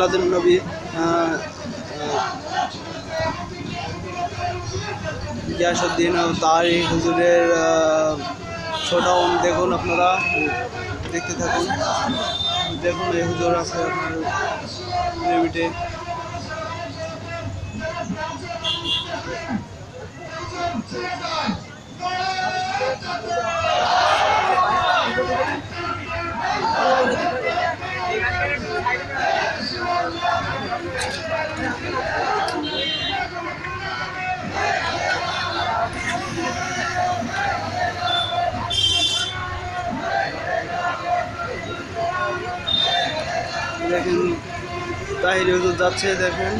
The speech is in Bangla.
আল্লাহর নবী গিয়াসউদ্দিন ও তারই হুজুরের শোডাউন দেখুন, আপনারা দেখতে থাকুন। দেখুন এই হুজুর আছে আপনার লিমিটে। দেখুন তাহির হুজুর যাচ্ছে, দেখুন।